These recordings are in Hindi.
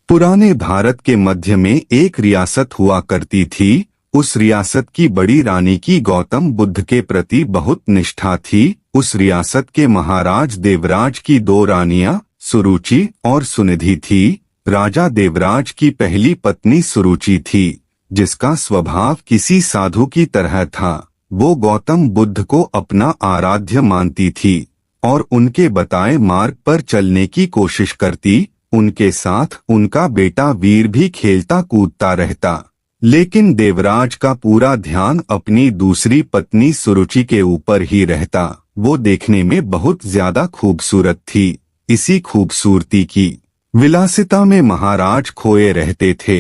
पुराने भारत के मध्य में एक रियासत हुआ करती थी। उस रियासत की बड़ी रानी की गौतम बुद्ध के प्रति बहुत निष्ठा थी। उस रियासत के महाराज देवराज की दो रानियां सुरुचि और सुनिधि थी। राजा देवराज की पहली पत्नी सुरुचि थी, जिसका स्वभाव किसी साधु की तरह था। वो गौतम बुद्ध को अपना आराध्य मानती थी और उनके बताए मार्ग पर चलने की कोशिश करती। उनके साथ उनका बेटा वीर भी खेलता कूदता रहता, लेकिन देवराज का पूरा ध्यान अपनी दूसरी पत्नी सुरुचि के ऊपर ही रहता। वो देखने में बहुत ज्यादा खूबसूरत थी। इसी खूबसूरती की विलासिता में महाराज खोए रहते थे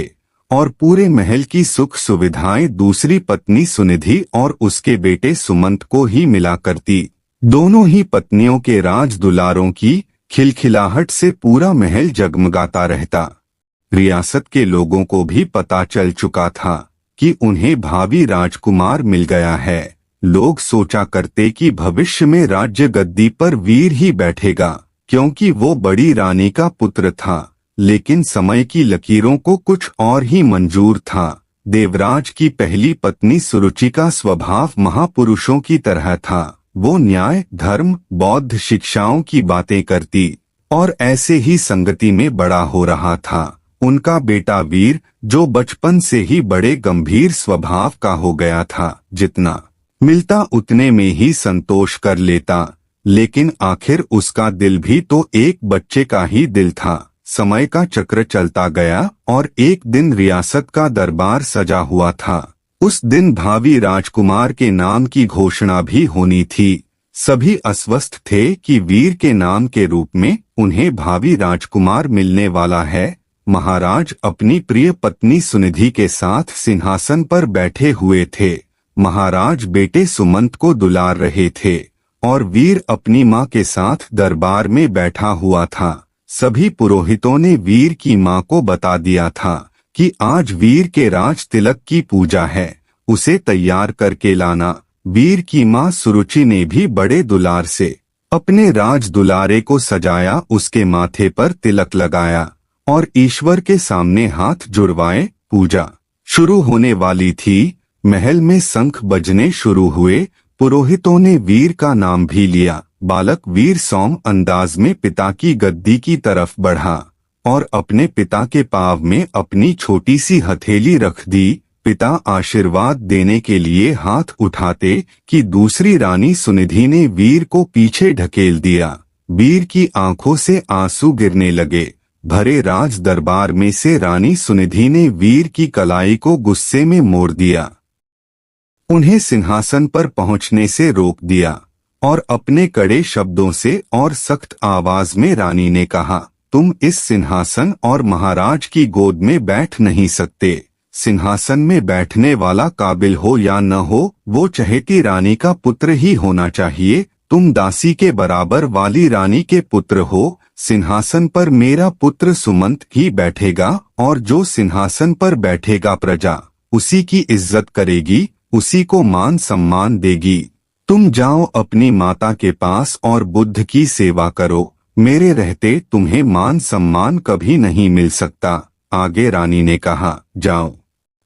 और पूरे महल की सुख सुविधाएं दूसरी पत्नी सुनिधि और उसके बेटे सुमंत को ही मिला करती। दोनों ही पत्नियों के राज दुलारों की खिलखिलाहट से पूरा महल जगमगाता रहता। रियासत के लोगों को भी पता चल चुका था कि उन्हें भावी राजकुमार मिल गया है। लोग सोचा करते कि भविष्य में राज्य गद्दी पर वीर ही बैठेगा, क्योंकि वो बड़ी रानी का पुत्र था। लेकिन समय की लकीरों को कुछ और ही मंजूर था। देवराज की पहली पत्नी सुरुचि का स्वभाव महापुरुषों की तरह था। वो न्याय, धर्म, बौद्ध शिक्षाओं की बातें करती और ऐसे ही संगति में बड़ा हो रहा था। उनका बेटा वीर, जो बचपन से ही बड़े गंभीर स्वभाव का हो गया था, जितना मिलता उतने में ही संतोष कर लेता। लेकिन आखिर उसका दिल भी तो एक बच्चे का ही दिल था। समय का चक्र चलता गया और एक दिन रियासत का दरबार सजा हुआ था। उस दिन भावी राजकुमार के नाम की घोषणा भी होनी थी। सभी अस्वस्थ थे कि वीर के नाम के रूप में उन्हें भावी राजकुमार मिलने वाला है। महाराज अपनी प्रिय पत्नी सुनिधि के साथ सिंहासन पर बैठे हुए थे। महाराज बेटे सुमंत को दुलार रहे थे और वीर अपनी मां के साथ दरबार में बैठा हुआ था। सभी पुरोहितों ने वीर की मां को बता दिया था कि आज वीर के राज तिलक की पूजा है, उसे तैयार करके लाना। वीर की मां सुरुचि ने भी बड़े दुलार से अपने राज दुलारे को सजाया, उसके माथे पर तिलक लगाया और ईश्वर के सामने हाथ जुड़वाए। पूजा शुरू होने वाली थी। महल में शंख बजने शुरू हुए। पुरोहितों ने वीर का नाम भी लिया। बालक वीर सौम्य अंदाज में पिता की गद्दी की तरफ बढ़ा और अपने पिता के पांव में अपनी छोटी सी हथेली रख दी। पिता आशीर्वाद देने के लिए हाथ उठाते कि दूसरी रानी सुनिधि ने वीर को पीछे ढकेल दिया। वीर की आंखों से आंसू गिरने लगे। भरे राज दरबार में से रानी सुनिधि ने वीर की कलाई को गुस्से में मोड़ दिया, उन्हें सिंहासन पर पहुंचने से रोक दिया और अपने कड़े शब्दों से और सख्त आवाज में रानी ने कहा, तुम इस सिंहासन और महाराज की गोद में बैठ नहीं सकते। सिंहासन में बैठने वाला काबिल हो या न हो, वो चहेती रानी का पुत्र ही होना चाहिए। तुम दासी के बराबर वाली रानी के पुत्र हो। सिंहासन पर मेरा पुत्र सुमंत ही बैठेगा और जो सिंहासन पर बैठेगा प्रजा उसी की इज्जत करेगी, उसी को मान सम्मान देगी। तुम जाओ अपनी माता के पास और बुद्ध की सेवा करो। मेरे रहते तुम्हें मान सम्मान कभी नहीं मिल सकता। आगे रानी ने कहा, जाओ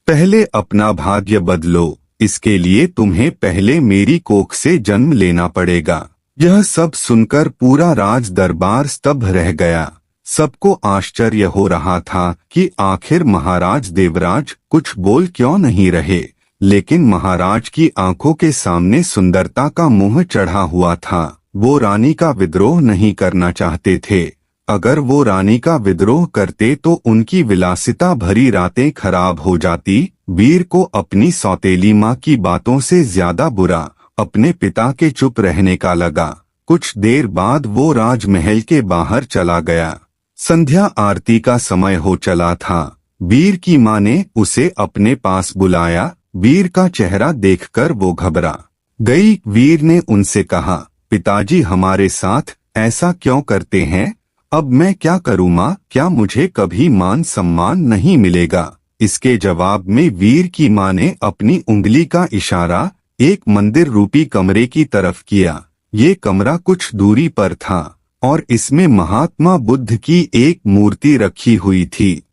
पहले अपना भाग्य बदलो। इसके लिए तुम्हें पहले मेरी कोख से जन्म लेना पड़ेगा। यह सब सुनकर पूरा राज दरबार स्तब्ध रह गया। सबको आश्चर्य हो रहा था कि आखिर महाराज देवराज कुछ बोल क्यों नहीं रहे। लेकिन महाराज की आंखों के सामने सुंदरता का मुंह चढ़ा हुआ था। वो रानी का विद्रोह नहीं करना चाहते थे। अगर वो रानी का विद्रोह करते तो उनकी विलासिता भरी रातें खराब हो जाती। वीर को अपनी सौतेली माँ की बातों से ज्यादा बुरा अपने पिता के चुप रहने का लगा। कुछ देर बाद वो राजमहल के बाहर चला गया। संध्या आरती का समय हो चला था। वीर की माँ ने उसे अपने पास बुलाया। वीर का चेहरा देखकर वो घबरा गई। वीर ने उनसे कहा, पिताजी हमारे साथ ऐसा क्यों करते हैं? अब मैं क्या करूँ माँ? क्या मुझे कभी मान सम्मान नहीं मिलेगा? इसके जवाब में वीर की माँ ने अपनी उंगली का इशारा एक मंदिर रूपी कमरे की तरफ किया। ये कमरा कुछ दूरी पर था और इसमें महात्मा बुद्ध की एक मूर्ति रखी हुई थी।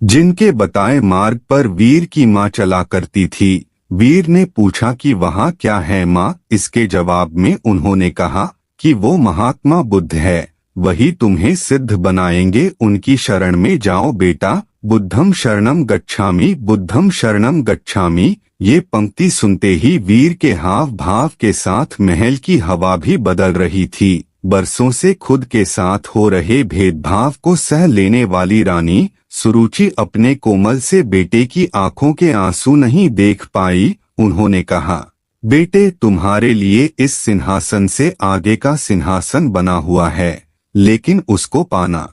जिनके बताए मार्ग पर वीर की माँ चला करती थी। वीर ने पूछा कि वहाँ क्या है माँ? इसके जवाब में उन्होंने कहा कि वो महात्मा बुद्ध है, वही तुम्हें सिद्ध बनाएंगे, उनकी शरण में जाओ बेटा। बुद्धम शरणम गच्छामि, बुद्धम शरणम गच्छामि। ये पंक्ति सुनते ही वीर के हाव भाव के साथ महल की हवा भी बदल रही थी। बरसों से खुद के साथ हो रहे भेदभाव को सह लेने वाली रानी सुरुचि अपने कोमल से बेटे की आंखों के आंसू नहीं देख पाई। उन्होंने कहा, बेटे तुम्हारे लिए इस सिंहासन से आगे का सिंहासन बना हुआ है, लेकिन उसको पाना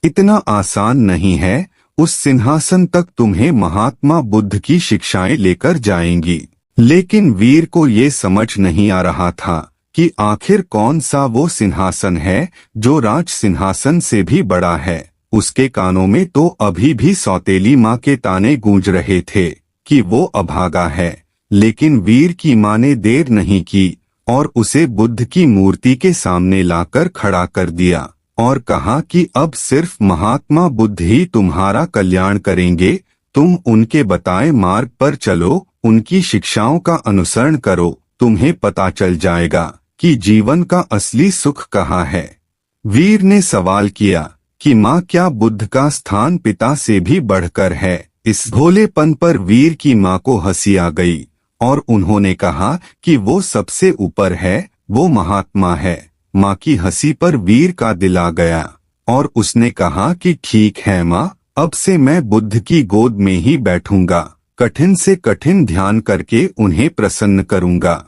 इतना आसान नहीं है। उस सिंहासन तक तुम्हें महात्मा बुद्ध की शिक्षाएं लेकर जाएंगी। लेकिन वीर को ये समझ नहीं आ रहा था कि आखिर कौन सा वो सिंहासन है जो राज सिंहासन से भी बड़ा है। उसके कानों में तो अभी भी सौतेली माँ के ताने गूंज रहे थे कि वो अभागा है। लेकिन वीर की माँ ने देर नहीं की और उसे बुद्ध की मूर्ति के सामने लाकर खड़ा कर दिया और कहा कि अब सिर्फ महात्मा बुद्ध ही तुम्हारा कल्याण करेंगे। तुम उनके बताए मार्ग पर चलो, उनकी शिक्षाओं का अनुसरण करो, तुम्हें पता चल जाएगा कि जीवन का असली सुख कहाँ है। वीर ने सवाल किया कि माँ, क्या बुद्ध का स्थान पिता से भी बढ़कर है? इस भोलेपन पर वीर की माँ को हंसी आ गई और उन्होंने कहा कि वो सबसे ऊपर है, वो महात्मा है। माँ की हंसी पर वीर का दिल आ गया और उसने कहा कि ठीक है माँ, अब से मैं बुद्ध की गोद में ही बैठूंगा, कठिन से कठिन ध्यान करके उन्हें प्रसन्न करूंगा,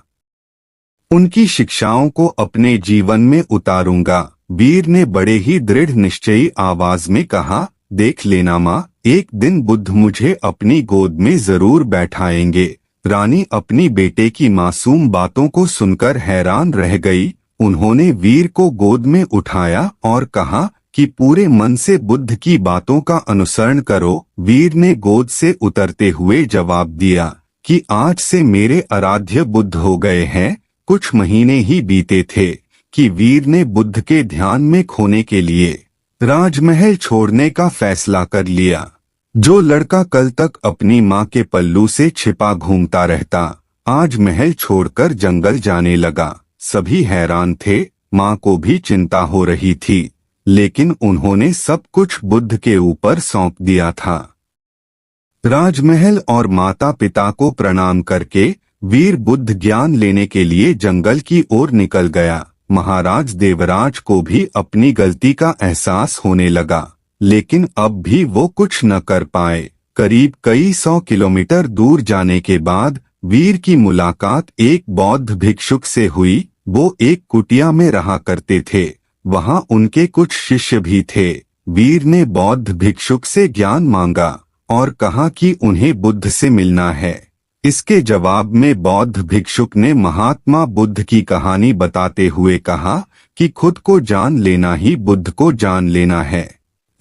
उनकी शिक्षाओं को अपने जीवन में उतारूंगा। वीर ने बड़े ही दृढ़ निश्चयी आवाज में कहा, देख लेना माँ, एक दिन बुद्ध मुझे अपनी गोद में जरूर बैठाएंगे। रानी अपनी बेटे की मासूम बातों को सुनकर हैरान रह गई। उन्होंने वीर को गोद में उठाया और कहा कि पूरे मन से बुद्ध की बातों का अनुसरण करो। वीर ने गोद से उतरते हुए जवाब दिया कि आज से मेरे आराध्य बुद्ध हो गए हैं। कुछ महीने ही बीते थे कि वीर ने बुद्ध के ध्यान में खोने के लिए राजमहल छोड़ने का फैसला कर लिया। जो लड़का कल तक अपनी माँ के पल्लू से छिपा घूमता रहता, आज महल छोड़कर जंगल जाने लगा। सभी हैरान थे, माँ को भी चिंता हो रही थी, लेकिन उन्होंने सब कुछ बुद्ध के ऊपर सौंप दिया था। राजमहल और माता पिता को प्रणाम करके वीर बुद्ध ज्ञान लेने के लिए जंगल की ओर निकल गया। महाराज देवराज को भी अपनी गलती का एहसास होने लगा, लेकिन अब भी वो कुछ न कर पाए। करीब कई 100 किलोमीटर दूर जाने के बाद वीर की मुलाकात एक बौद्ध भिक्षुक से हुई। वो एक कुटिया में रहा करते थे, वहां उनके कुछ शिष्य भी थे। वीर ने बौद्ध भिक्षुक से ज्ञान मांगा और कहा कि उन्हें बुद्ध से मिलना है। इसके जवाब में बौद्ध भिक्षुक ने महात्मा बुद्ध की कहानी बताते हुए कहा कि खुद को जान लेना ही बुद्ध को जान लेना है।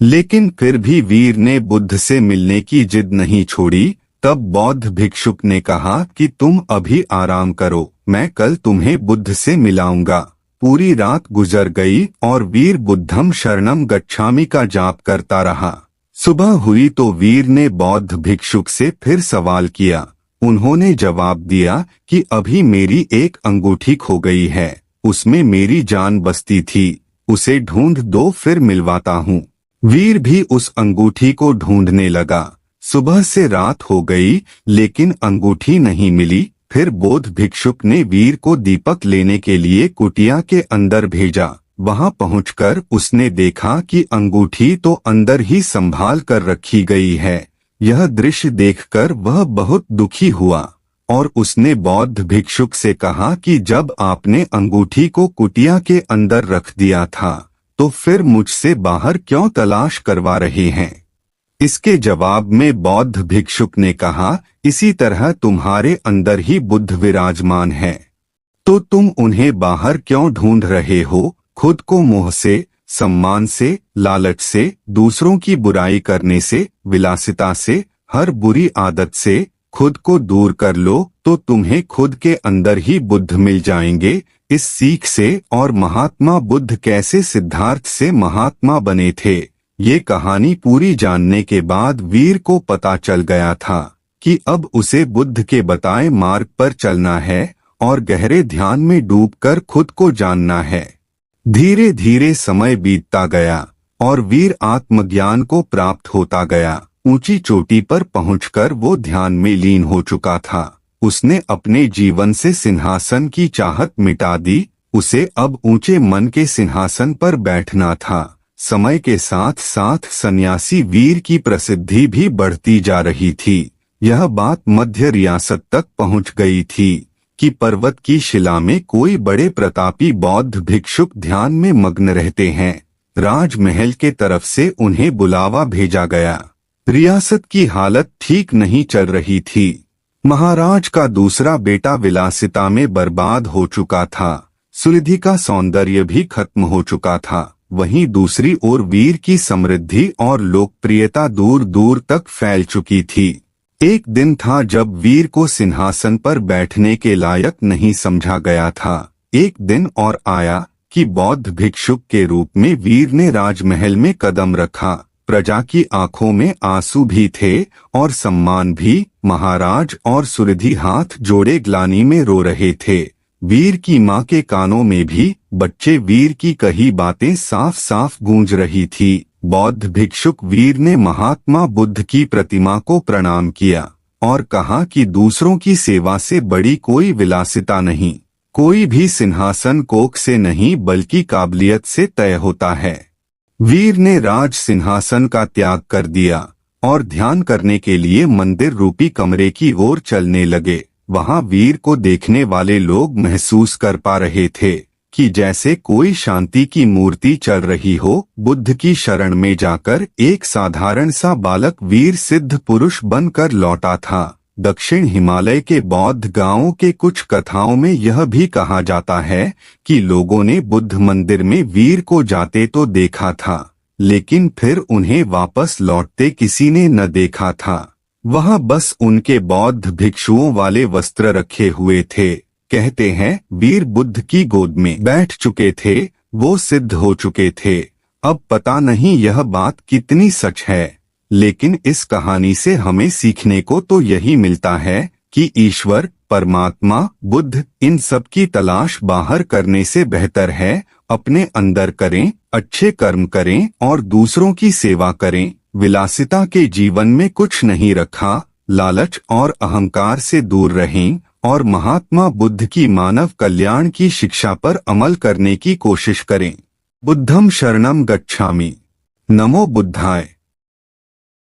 लेकिन फिर भी वीर ने बुद्ध से मिलने की जिद नहीं छोड़ी। तब बौद्ध भिक्षुक ने कहा कि तुम अभी आराम करो, मैं कल तुम्हें बुद्ध से मिलाऊंगा। पूरी रात गुजर गई और वीर बुद्धम शरणम गच्छामि का जाप करता रहा। सुबह हुई तो वीर ने बौद्ध भिक्षुक से फिर सवाल किया। उन्होंने जवाब दिया कि अभी मेरी एक अंगूठी खो गई है, उसमें मेरी जान बसती थी, उसे ढूंढ दो फिर मिलवाता हूँ। वीर भी उस अंगूठी को ढूंढने लगा। सुबह से रात हो गई, लेकिन अंगूठी नहीं मिली। फिर बौद्ध भिक्षुक ने वीर को दीपक लेने के लिए कुटिया के अंदर भेजा। वहां पहुंचकर उसने देखा कि अंगूठी तो अंदर ही संभाल कर रखी गई है। यह दृश्य देखकर वह बहुत दुखी हुआ और उसने बौद्ध भिक्षुक से कहा कि जब आपने अंगूठी को कुटिया के अंदर रख दिया था, तो फिर मुझसे बाहर क्यों तलाश करवा रहे हैं? इसके जवाब में बौद्ध भिक्षुक ने कहा, इसी तरह तुम्हारे अंदर ही बुद्ध विराजमान है, तो तुम उन्हें बाहर क्यों ढूंढ रहे हो? खुद को मोह से, सम्मान से, लालच से, दूसरों की बुराई करने से, विलासिता से, हर बुरी आदत से खुद को दूर कर लो तो तुम्हें खुद के अंदर ही बुद्ध मिल जाएंगे। इस सीख से और महात्मा बुद्ध कैसे सिद्धार्थ से महात्मा बने थे, ये कहानी पूरी जानने के बाद वीर को पता चल गया था कि अब उसे बुद्ध के बताए मार्ग पर चलना है और गहरे ध्यान में डूबकर खुद को जानना है। धीरे धीरे समय बीतता गया और वीर आत्मज्ञान को प्राप्त होता गया। ऊंची चोटी पर पहुंचकर वो ध्यान में लीन हो चुका था। उसने अपने जीवन से सिंहासन की चाहत मिटा दी। उसे अब ऊंचे मन के सिंहासन पर बैठना था। समय के साथ साथ सन्यासी वीर की प्रसिद्धि भी बढ़ती जा रही थी। यह बात मध्य रियासत तक पहुंच गई थी कि पर्वत की शिला में कोई बड़े प्रतापी बौद्ध भिक्षुक ध्यान में मग्न रहते हैं। राजमहल के तरफ से उन्हें बुलावा भेजा गया। रियासत की हालत ठीक नहीं चल रही थी। महाराज का दूसरा बेटा विलासिता में बर्बाद हो चुका था। सुनिधि का सौंदर्य भी खत्म हो चुका था। वहीं दूसरी ओर वीर की समृद्धि और लोकप्रियता दूर दूर तक फैल चुकी थी। एक दिन था जब वीर को सिंहासन पर बैठने के लायक नहीं समझा गया था। एक दिन और आया कि बौद्ध भिक्षुक के रूप में वीर ने राजमहल में कदम रखा। प्रजा की आंखों में आंसू भी थे और सम्मान भी। महाराज और सुनिधि हाथ जोड़े ग्लानि में रो रहे थे। वीर की मां के कानों में भी बच्चे वीर की कही बातें साफ साफ गूंज रही थी। बौद्ध भिक्षुक वीर ने महात्मा बुद्ध की प्रतिमा को प्रणाम किया और कहा कि दूसरों की सेवा से बड़ी कोई विलासिता नहीं, कोई भी सिंहासन कोख से नहीं बल्कि काबिलियत से तय होता है। वीर ने राज सिंहासन का त्याग कर दिया और ध्यान करने के लिए मंदिर रूपी कमरे की ओर चलने लगे। वहां वीर को देखने वाले लोग महसूस कर पा रहे थे कि जैसे कोई शांति की मूर्ति चल रही हो। बुद्ध की शरण में जाकर एक साधारण सा बालक वीर सिद्ध पुरुष बनकर लौटा था। दक्षिण हिमालय के बौद्ध गांवों के कुछ कथाओं में यह भी कहा जाता है कि लोगों ने बुद्ध मंदिर में वीर को जाते तो देखा था, लेकिन फिर उन्हें वापस लौटते किसी ने न देखा था। वहां बस उनके बौद्ध भिक्षुओं वाले वस्त्र रखे हुए थे। कहते हैं वीर बुद्ध की गोद में बैठ चुके थे, वो सिद्ध हो चुके थे। अब पता नहीं यह बात कितनी सच है, लेकिन इस कहानी से हमें सीखने को तो यही मिलता है कि ईश्वर, परमात्मा, बुद्ध, इन सब की तलाश बाहर करने से बेहतर है अपने अंदर करें, अच्छे कर्म करें और दूसरों की सेवा करें। विलासिता के जीवन में कुछ नहीं रखा। लालच और अहंकार से दूर रहें और महात्मा बुद्ध की मानव कल्याण की शिक्षा पर अमल करने की कोशिश करें। बुद्धं शरणं गच्छामि। नमो बुद्धाय।